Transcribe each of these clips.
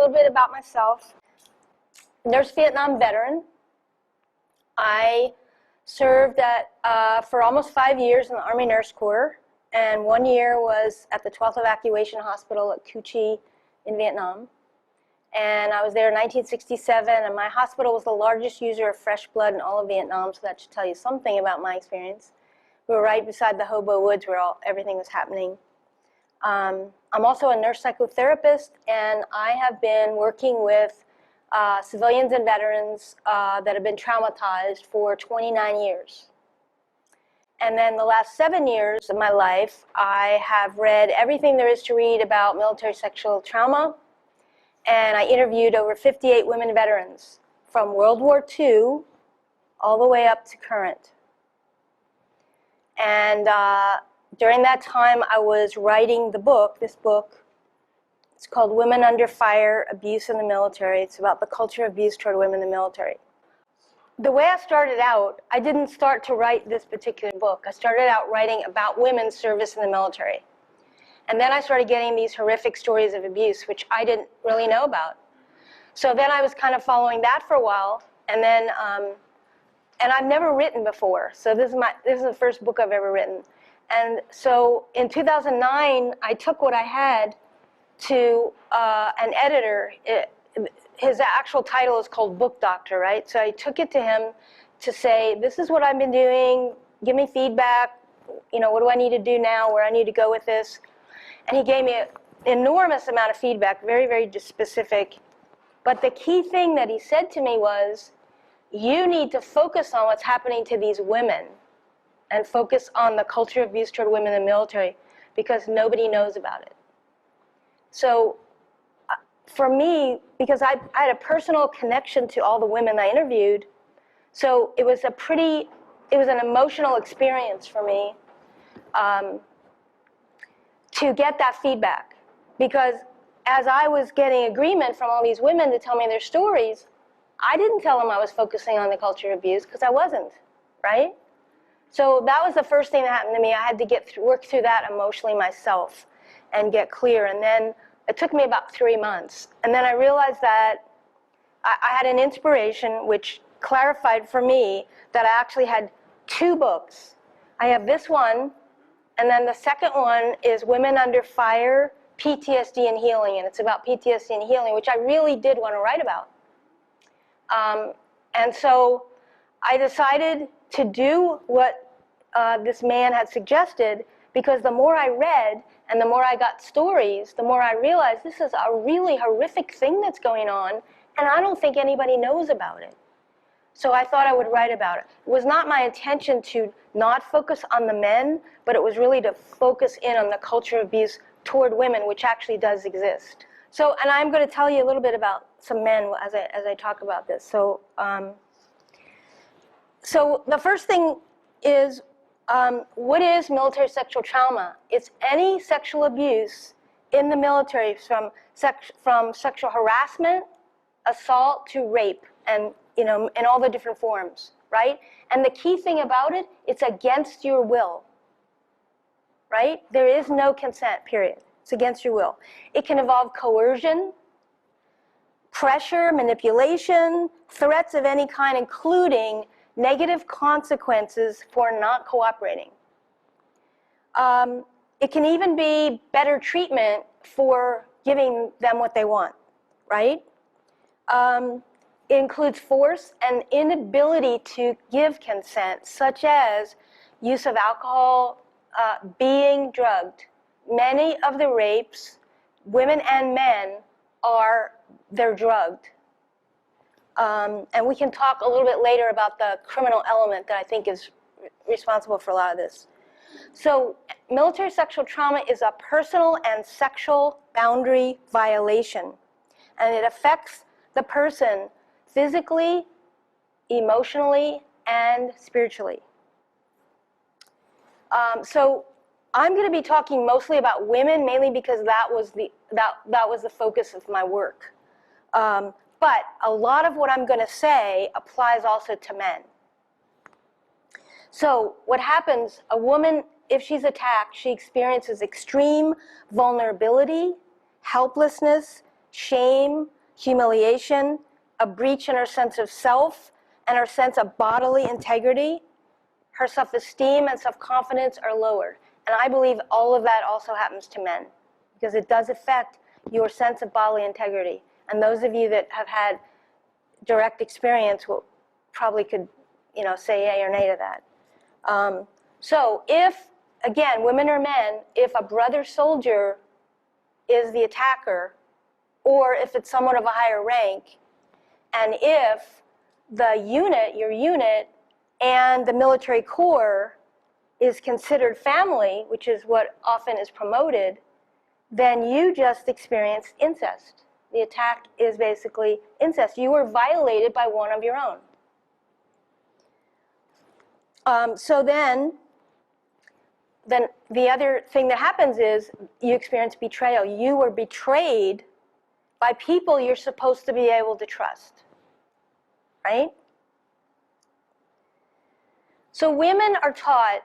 little bit about myself. Nurse Vietnam veteran. I served for almost 5 years in the Army Nurse Corps, and 1 year was at the 12th Evacuation Hospital at Cu Chi in Vietnam. And I was there in 1967, and my hospital was the largest user of fresh blood in all of Vietnam, so that should tell you something about my experience. We were right beside the hobo woods where everything was happening. I'm also a nurse psychotherapist, and I have been working with civilians and veterans that have been traumatized for 29 years. And then the last 7 years of my life, I have read everything there is to read about military sexual trauma, and I interviewed over 58 women veterans from World War II all the way up to current. And during that time, I was writing this book. It's called Women Under Fire, Abuse in the Military. It's about the culture of abuse toward women in the military. The way I started out, I didn't start to write this particular book. I started out writing about women's service in the military. And then I started getting these horrific stories of abuse, which I didn't really know about. So then I was kind of following that for a while, and then, and I've never written before. So this is the first book I've ever written. And so in 2009, I took what I had to an editor. His actual title is called Book Doctor, right? So I took it to him to say, this is what I've been doing, give me feedback, what do I need to do now, where I need to go with this. And he gave me an enormous amount of feedback, very, very specific. But the key thing that he said to me was, you need to focus on what's happening to these women and focus on the culture of abuse toward women in the military, because nobody knows about it. So for me, because I had a personal connection to all the women I interviewed, so it was an emotional experience for me to get that feedback. Because as I was getting agreement from all these women to tell me their stories, I didn't tell them I was focusing on the culture of abuse, because I wasn't, right? So that was the first thing that happened to me. I had to work through that emotionally myself and get clear. And then it took me about 3 months. And then I realized that I had an inspiration which clarified for me that I actually had 2 books. I have this one, and then the second one is Women Under Fire, PTSD and Healing. And it's about PTSD and healing, which I really did want to write about. And so I decided to do what this man had suggested, because the more I read and the more I got stories, the more I realized this is a really horrific thing that's going on, and I don't think anybody knows about it. So I thought I would write about it. It was not my intention to not focus on the men, but it was really to focus in on the culture of abuse toward women, which actually does exist. So, and I'm going to tell you a little bit about some men as I talk about this. So, so the first thing is, what is military sexual trauma? It's any sexual abuse in the military, from sexual harassment, assault, to rape, and in all the different forms, right? And the key thing about it, it's against your will, right? There is no consent, period. It's against your will. It can involve coercion, pressure, manipulation, threats of any kind, including negative consequences for not cooperating. It can even be better treatment for giving them what they want, right? It includes force and inability to give consent, such as use of alcohol, being drugged. Many of the rapes, women and men, they're drugged. And we can talk a little bit later about the criminal element that I think is responsible for a lot of this. So military sexual trauma is a personal and sexual boundary violation, and it affects the person physically, emotionally, and spiritually. So I'm going to be talking mostly about women, mainly because that was the focus of my work. But a lot of what I'm going to say applies also to men. So what happens, a woman, if she's attacked, she experiences extreme vulnerability, helplessness. shame, humiliation, a breach in her sense of self and her sense of bodily integrity. Her self-esteem and self-confidence are lowered. And I believe all of that also happens to men, because it does affect your sense of bodily integrity. And those of you that have had direct experience will probably could, say yay or nay to that. So if, again, women or men, if a brother soldier is the attacker, or if it's someone of a higher rank, and if the unit, your unit, and the military corps is considered family, which is what often is promoted, then you just experienced incest. The attack is basically incest. You were violated by one of your own. So then the other thing that happens is you experience betrayal. You were betrayed by people you're supposed to be able to trust, right? So women are taught,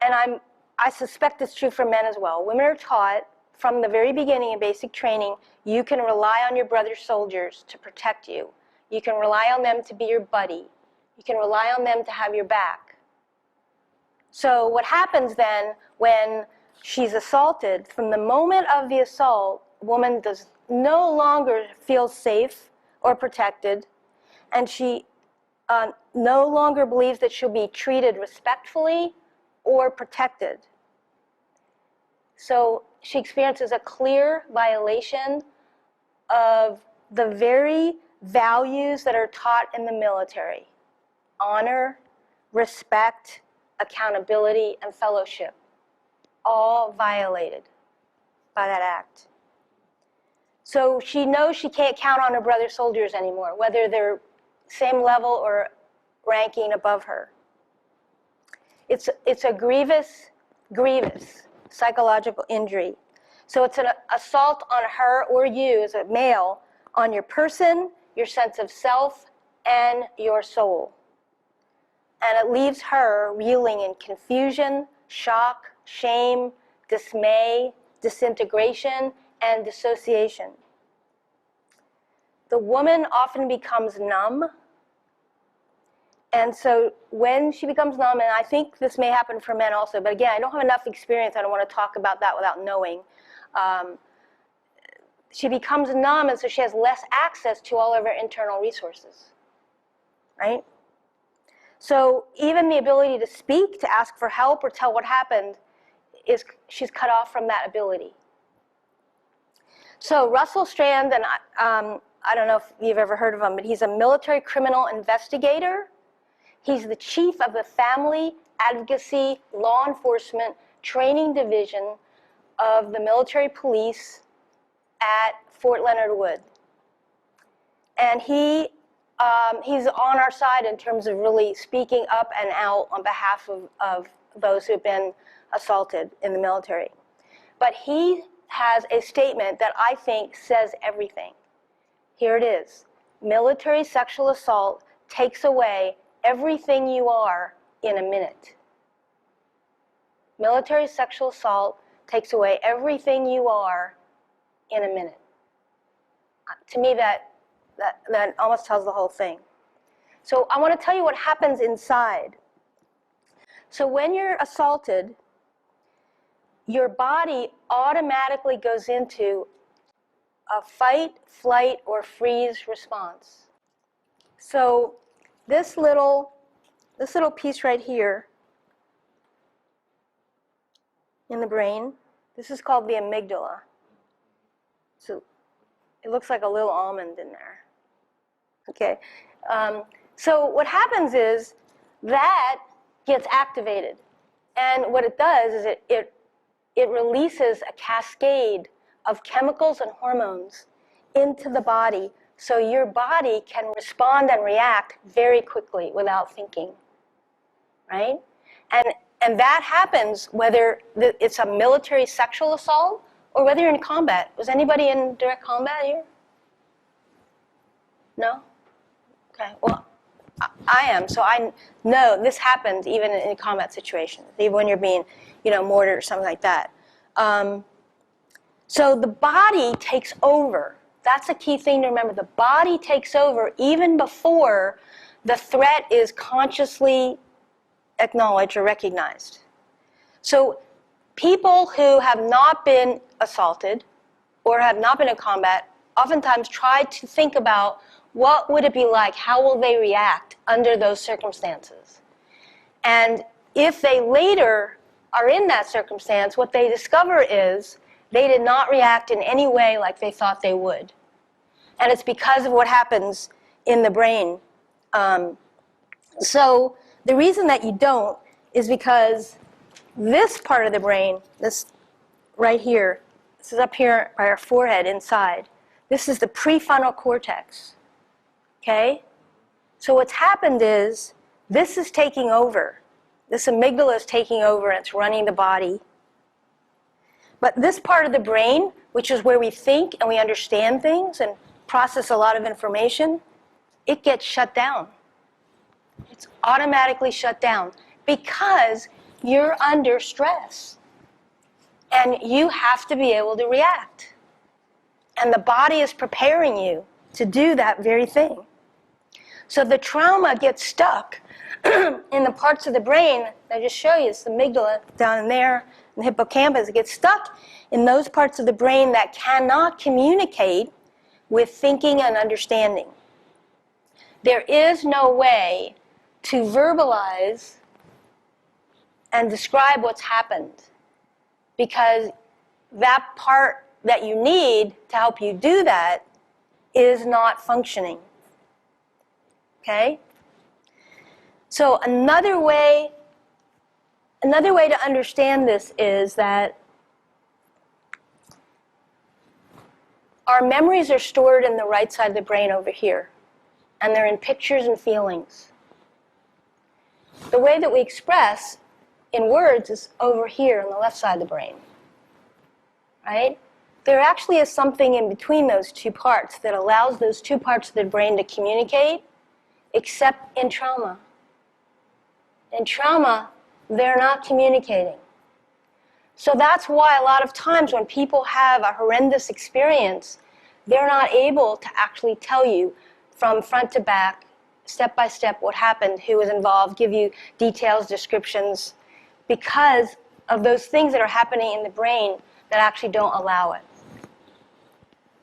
and I suspect it's true for men as well, women are taught from the very beginning in basic training, you can rely on your brother soldiers to protect you. You can rely on them to be your buddy. You can rely on them to have your back. So what happens then when she's assaulted, from the moment of the assault, a woman does no longer feel safe or protected, and she no longer believes that she'll be treated respectfully or protected. So she experiences a clear violation of the very values that are taught in the military: honor, respect, accountability, and fellowship, all violated by that act. So she knows she can't count on her brother soldiers anymore, whether they're same level or ranking above her. It's a grievous psychological injury. So it's an assault on her or you as a male, on your person, your sense of self, and your soul. And it leaves her reeling in confusion, shock, shame, dismay, disintegration, and dissociation. The woman often becomes numb. And so when she becomes numb, and I think this may happen for men also, but again, I don't have enough experience, I don't want to talk about that without knowing. She becomes numb, and so she has less access to all of her internal resources, right? So even the ability to speak, to ask for help, or tell what happened, she's cut off from that ability. So Russell Strand, and I don't know if you've ever heard of him, but he's a military criminal investigator. He's the chief of the Family Advocacy Law Enforcement Training Division of the military police at Fort Leonard Wood. And he's on our side in terms of really speaking up and out on behalf of those who have been assaulted in the military. But he has a statement that I think says everything. Here it is. Military sexual assault takes away everything you are in a minute. Military sexual assault takes away everything you are in a minute. To me, that almost tells the whole thing. So I want to tell you what happens inside. So when you're assaulted, your body automatically goes into a fight, flight, or freeze response. So this little piece right here in the brain, this is called the amygdala. So it looks like a little almond in there. Okay. So what happens is that gets activated, and what it does is it releases a cascade of chemicals and hormones into the body, so your body can respond and react very quickly without thinking, right? And that happens whether it's a military sexual assault or whether you're in combat. Was anybody in direct combat here? No? Okay, well, I am, so I know this happens even in combat situations, even when you're being, mortared or something like that. So the body takes over That's a key thing to remember. The body takes over even before the threat is consciously acknowledged or recognized. So people who have not been assaulted or have not been in combat oftentimes try to think about what would it be like, how will they react under those circumstances. And if they later are in that circumstance, what they discover is they did not react in any way like they thought they would. And it's because of what happens in the brain. So the reason that you don't is because this part of the brain, this right here, this is up here by our forehead inside, this is the prefrontal cortex, okay? So what's happened is this is taking over. This amygdala is taking over and it's running the body. But this part of the brain, which is where we think and we understand things and process a lot of information, it gets shut down. It's automatically shut down because you're under stress. And you have to be able to react. And the body is preparing you to do that very thing. So the trauma gets stuck in the parts of the brain that I just show you. It's the amygdala down in there, and the hippocampus. It gets stuck in those parts of the brain that cannot communicate with thinking and understanding. There is no way to verbalize and describe what's happened, because that part that you need to help you do that is not functioning. Okay? So another way to understand this is that our memories are stored in the right side of the brain over here, and they're in pictures and feelings. The way that we express in words is over here on the left side of the brain, right? There actually is something in between those two parts that allows those two parts of the brain to communicate, except in trauma. In trauma, they're not communicating. So that's why a lot of times when people have a horrendous experience, they're not able to actually tell you from front to back, step by step, what happened, who was involved, give you details, descriptions, because of those things that are happening in the brain that actually don't allow it.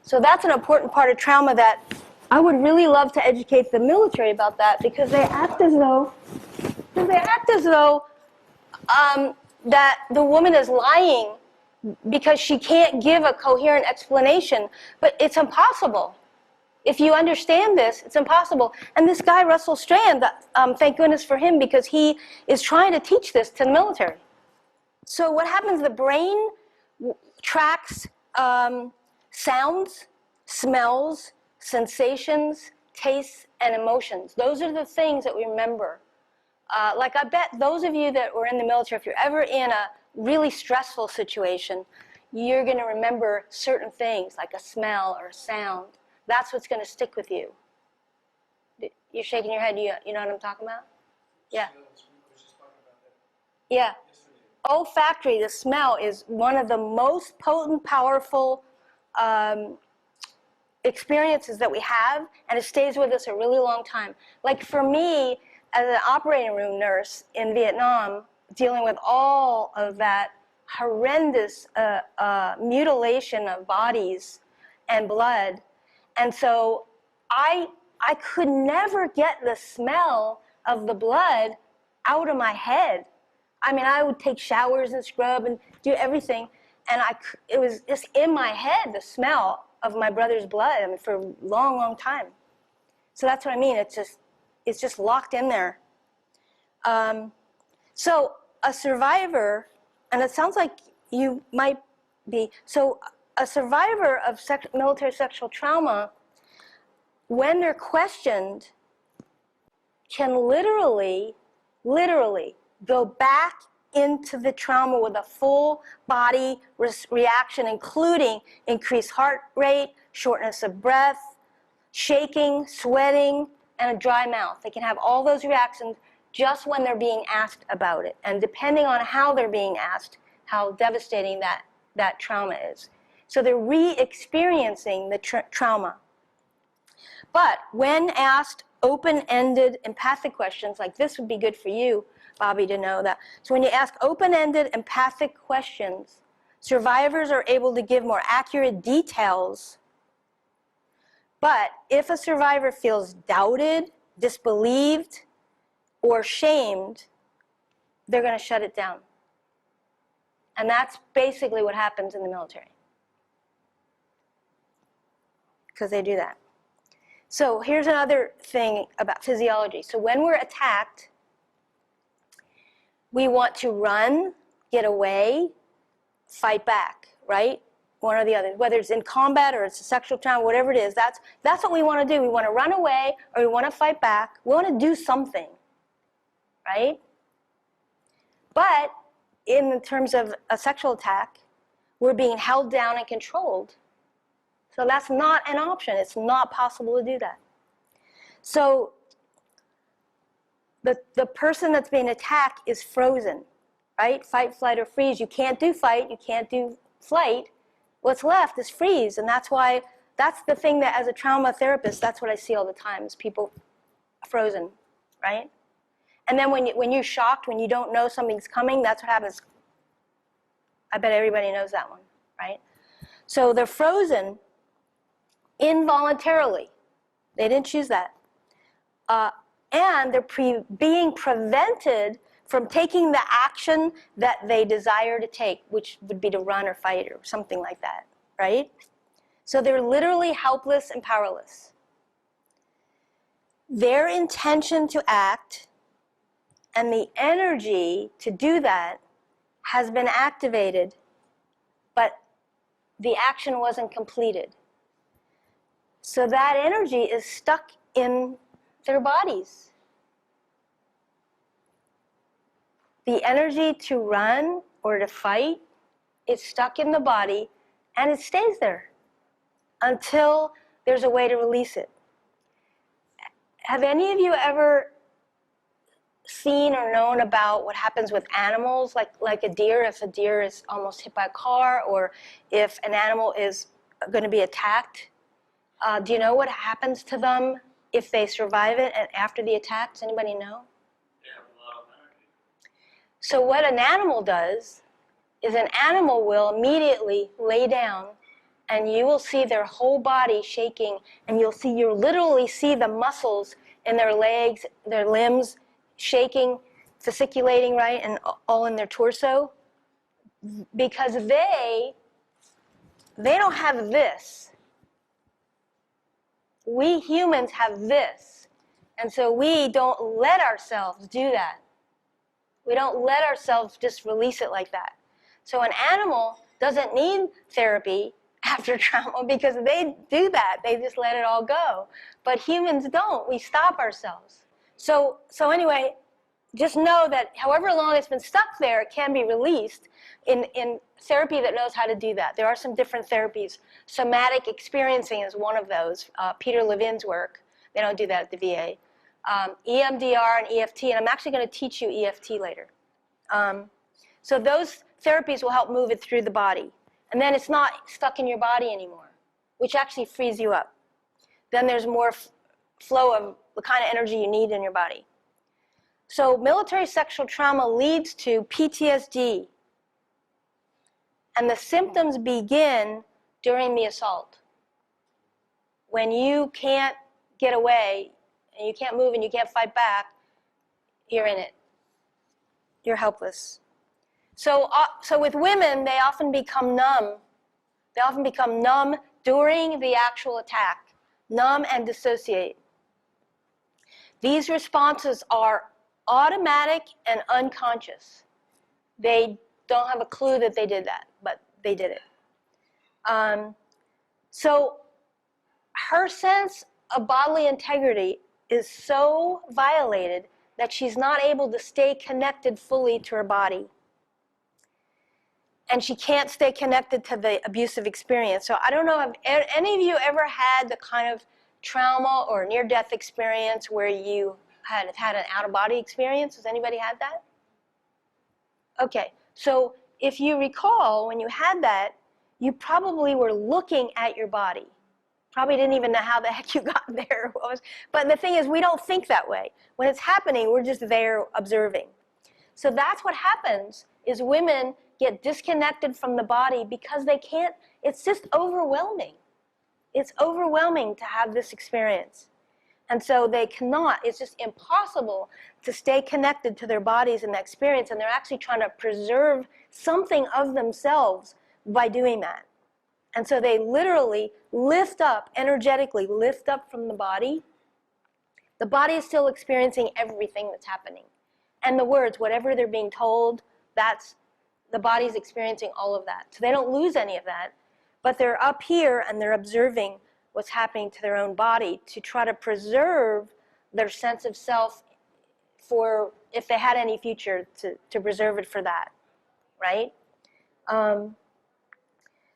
So that's an important part of trauma that I would really love to educate the military about, that, because they act as though that the woman is lying because she can't give a coherent explanation. But it's impossible. If you understand this, it's impossible. And this guy, Russell Strand, thank goodness for him, because he is trying to teach this to the military. So what happens, the brain tracks sounds, smells, sensations, tastes, and emotions. Those are the things that we remember. Like I bet those of you that were in the military, if you're ever in a really stressful situation, you're going to remember certain things like a smell or a sound. That's what's going to stick with you. You're shaking your head. You know what I'm talking about? Yeah. Yeah. Olfactory, the smell, is one of the most potent, powerful experiences that we have, and it stays with us a really long time. Like for me, as an operating room nurse in Vietnam, dealing with all of that horrendous mutilation of bodies and blood, and so I could never get the smell of the blood out of my head. I mean, I would take showers and scrub and do everything, and it was just in my head, the smell of my brother's blood, I mean, for a long, long time. So that's what I mean. It's just locked in there. So a survivor, and it sounds like you might be, so a survivor of military sexual trauma, when they're questioned, can literally go back into the trauma with a full body reaction, including increased heart rate, shortness of breath, shaking, sweating, and a dry mouth. They can have all those reactions just when they're being asked about it. And depending on how they're being asked, how devastating that trauma is. So they're re-experiencing the trauma. But when asked open-ended empathic questions, like this would be good for you, Bobby, to know that. So when you ask open-ended empathic questions, survivors are able to give more accurate details. But if a survivor feels doubted, disbelieved, or shamed, they're going to shut it down. And that's basically what happens in the military, because they do that. So here's another thing about physiology. So when we're attacked, we want to run, get away, fight back, right? One or the other. Whether it's in combat or it's a sexual trauma, whatever it is, that's what we want to do. We want to run away or we want to fight back. We want to do something, right? But in terms of a sexual attack, we're being held down and controlled. So that's not an option. It's not possible to do that. So the person that's being attacked is frozen, right? Fight, flight, or freeze. You can't do fight. You can't do flight. What's left is freeze. And that's the thing that as a trauma therapist, that's what I see all the time is people frozen, right? And then when you're shocked, when you don't know something's coming, that's what happens. I bet everybody knows that one, right? So they're frozen involuntarily. They didn't choose that. And they're being prevented from taking the action that they desire to take, which would be to run or fight or something like that, right? So they're literally helpless and powerless. Their intention to act and the energy to do that has been activated, but the action wasn't completed. So that energy is stuck in their bodies. The energy to run or to fight is stuck in the body and it stays there until there's a way to release it. Have any of you ever seen or known about what happens with animals, like a deer, if a deer is almost hit by a car, or if an animal is going to be attacked? Do you know what happens to them if they survive it and after the attack? Does anybody know? They have a lot of energy. So what an animal does is an animal will immediately lay down and you will see their whole body shaking, and you'll literally see the muscles in their legs, their limbs shaking, fasciculating, right, and all in their torso, because they don't have this. We humans have this, and so we don't let ourselves do that. We don't let ourselves just release it like that. So an animal doesn't need therapy after trauma because they do that. They just let it all go. But humans don't. We stop ourselves. So anyway, just know that however long it's been stuck there, it can be released in therapy that knows how to do that. There are some different therapies. Somatic experiencing is one of those. Peter Levine's work. They don't do that at the VA. EMDR and EFT, and I'm actually going to teach you EFT later. So those therapies will help move it through the body. And then it's not stuck in your body anymore, which actually frees you up. Then there's more flow of the kind of energy you need in your body. So military sexual trauma leads to PTSD. And the symptoms begin during the assault. When you can't get away, and you can't move and you can't fight back, you're in it. You're helpless. So with women, they often become numb. They often become numb during the actual attack, numb and dissociate. These responses are automatic and unconscious. They don't have a clue that they did that, but they did it. So her sense of bodily integrity is so violated that she's not able to stay connected fully to her body. And she can't stay connected to the abusive experience. So I don't know if any of you ever had the kind of trauma or near-death experience where you had an out-of-body experience. Has anybody had that? Okay, so if you recall, when you had that, you probably were looking at your body. Probably didn't even know how the heck you got there. But the thing is, we don't think that way. When it's happening, we're just there observing. So that's what happens, is women get disconnected from the body because they can't, it's just overwhelming. It's overwhelming to have this experience. And so they cannot, it's just impossible to stay connected to their bodies and the experience, and they're actually trying to preserve something of themselves by doing that. And so they literally lift up, energetically lift up from the body. The body is still experiencing everything that's happening. And the words, whatever they're being told, that's, the body's experiencing all of that. So they don't lose any of that, but they're up here and they're observing what's happening to their own body to try to preserve their sense of self for, if they had any future, to preserve it for that, right?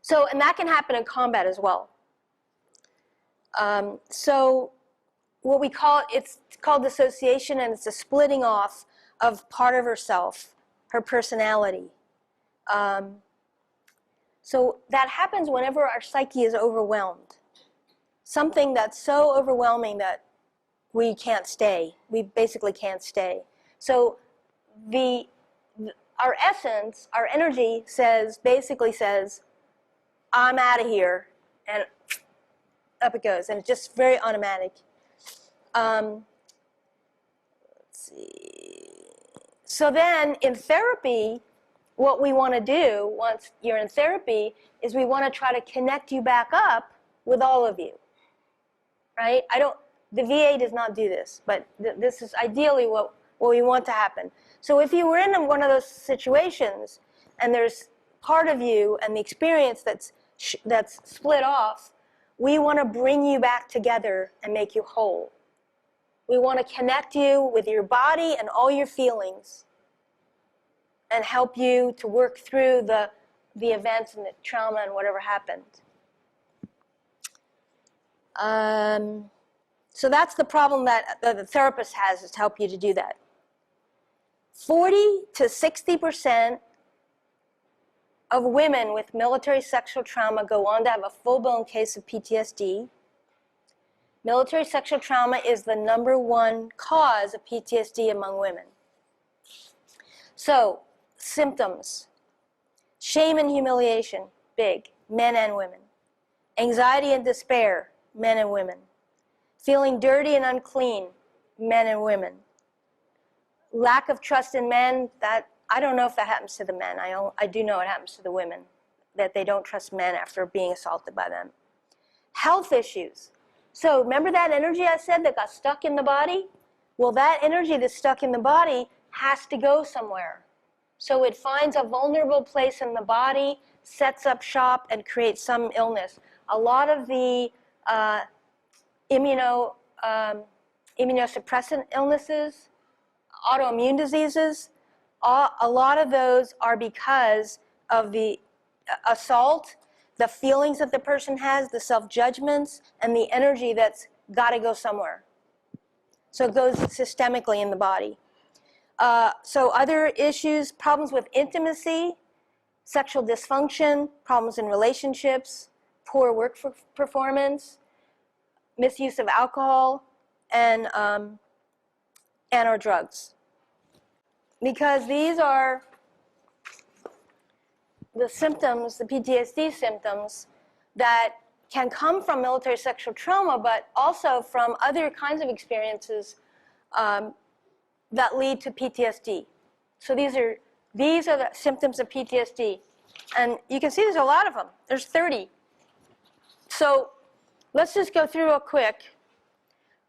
So, and that can happen in combat as well. So what we call, it's called dissociation, and it's a splitting off of part of herself, her personality. So that happens whenever our psyche is overwhelmed. Something that's so overwhelming that we can't stay. We basically can't stay. So our essence, our energy basically says, I'm out of here, and up it goes, and it's just very automatic. Let's see. So then in therapy, what we want to do once you're in therapy is we want to try to connect you back up with all of you, right? The VA does not do this, but this is ideally what we want to happen. So if you were in one of those situations and there's part of you and the experience that's split off, we want to bring you back together and make you whole. We want to connect you with your body and all your feelings and help you to work through the events and the trauma and whatever happened. So that's the problem that the therapist has, is to help you to do that. 40 to 60% of women with military sexual trauma go on to have a full-blown case of PTSD. Military sexual trauma is the #1 cause of PTSD among women. So, symptoms: shame and humiliation, big, men and women. Anxiety and despair, men and women. Feeling dirty and unclean, men and women. Lack of trust in men, that I don't know if that happens to the men. I do know it happens to the women, that they don't trust men after being assaulted by them. Health issues. So remember that energy I said that got stuck in the body? Well, that energy that's stuck in the body has to go somewhere. So it finds a vulnerable place in the body, sets up shop, and creates some illness. A lot of the immunosuppressant illnesses, autoimmune diseases, a lot of those are because of the assault, the feelings that the person has, the self-judgments, and the energy that's got to go somewhere. So it goes systemically in the body. So other issues, problems with intimacy, sexual dysfunction, problems in relationships, poor work performance, misuse of alcohol, and or drugs. Because these are the symptoms, the PTSD symptoms, that can come from military sexual trauma, but also from other kinds of experiences that lead to PTSD. So these are the symptoms of PTSD. And you can see there's a lot of them. There's 30. So let's just go through real quick.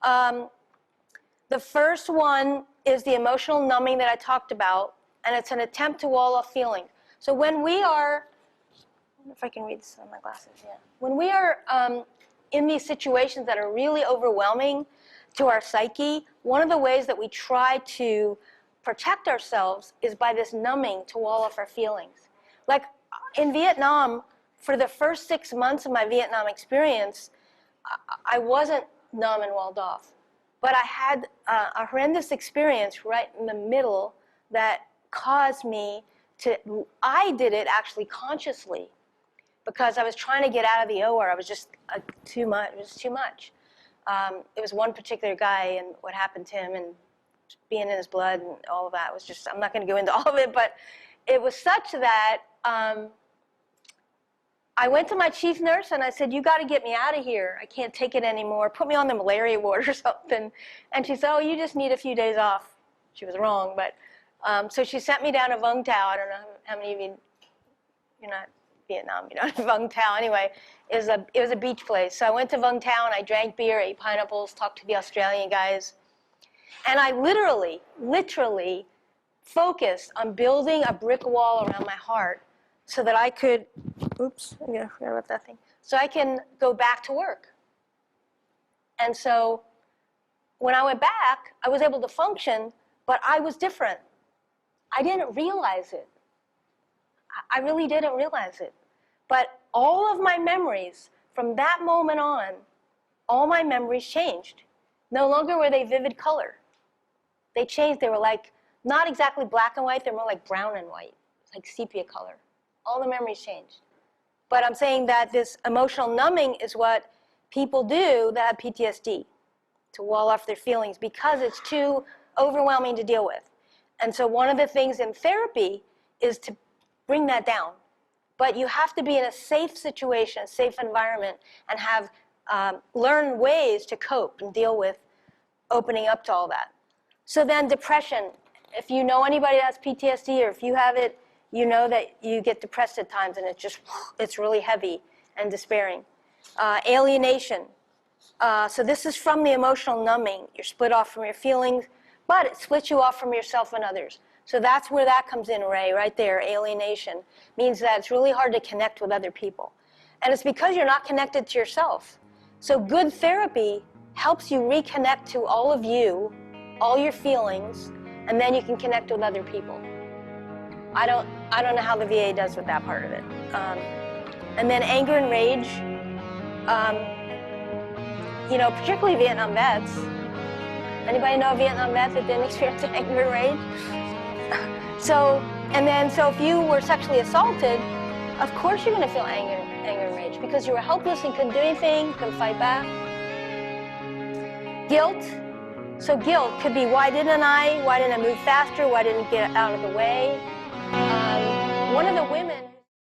The first one is the emotional numbing that I talked about, and it's an attempt to wall off feeling. So when we are, I don't know if I can read this on my glasses, yeah. When we are in these situations that are really overwhelming to our psyche, one of the ways that we try to protect ourselves is by this numbing to wall off our feelings. Like in Vietnam, for the first 6 months of my Vietnam experience, I wasn't numb and walled off. But I had a horrendous experience right in the middle that caused me to, I did it actually consciously, because I was trying to get out of the OR. I was just too much. It was too much. It was one particular guy and what happened to him and being in his blood and all of that was just, I'm not going to go into all of it, but it was such that I went to my chief nurse and I said, you got to get me out of here. I can't take it anymore. Put me on the malaria ward or something. And she said, oh, you just need a few days off. She was wrong, but so she sent me down to Vung Tau. I don't know how many of you, you're not Vietnam, you know, Vung Tau. Anyway, it was a beach place. So I went to Vung Tau and I drank beer, ate pineapples, talked to the Australian guys. And I literally focused on building a brick wall around my heart so that I could, oops, I'm gonna forget about that thing, so I can go back to work. And so when I went back, I was able to function, but I was different. I didn't realize it. I really didn't realize it. But all of my memories from that moment on, all my memories changed. No longer were they vivid color. They changed. They were like, not exactly black and white, they're more like brown and white, like sepia color. All the memories changed. But I'm saying that this emotional numbing is what people do that have PTSD, to wall off their feelings because it's too overwhelming to deal with. And so one of the things in therapy is to bring that down. But you have to be in a safe situation, a safe environment, and have learn ways to cope and deal with opening up to all that. So then depression. If you know anybody that has PTSD or if you have it, you know that you get depressed at times and it's really heavy and despairing. Alienation. So this is from the emotional numbing. You're split off from your feelings, but it splits you off from yourself and others. So that's where that comes in, Ray, right there. Alienation means that it's really hard to connect with other people. And it's because you're not connected to yourself. So good therapy helps you reconnect to all of you, all your feelings, and then you can connect with other people. I don't know how the VA does with that part of it. And then anger and rage. You know, particularly Vietnam vets. Anybody know a Vietnam vet that didn't experience anger and rage? So if you were sexually assaulted, of course you're going to feel anger and rage because you were helpless and couldn't do anything, couldn't fight back. Guilt. So guilt could be, why didn't I move faster? Why didn't I get out of the way? One of the women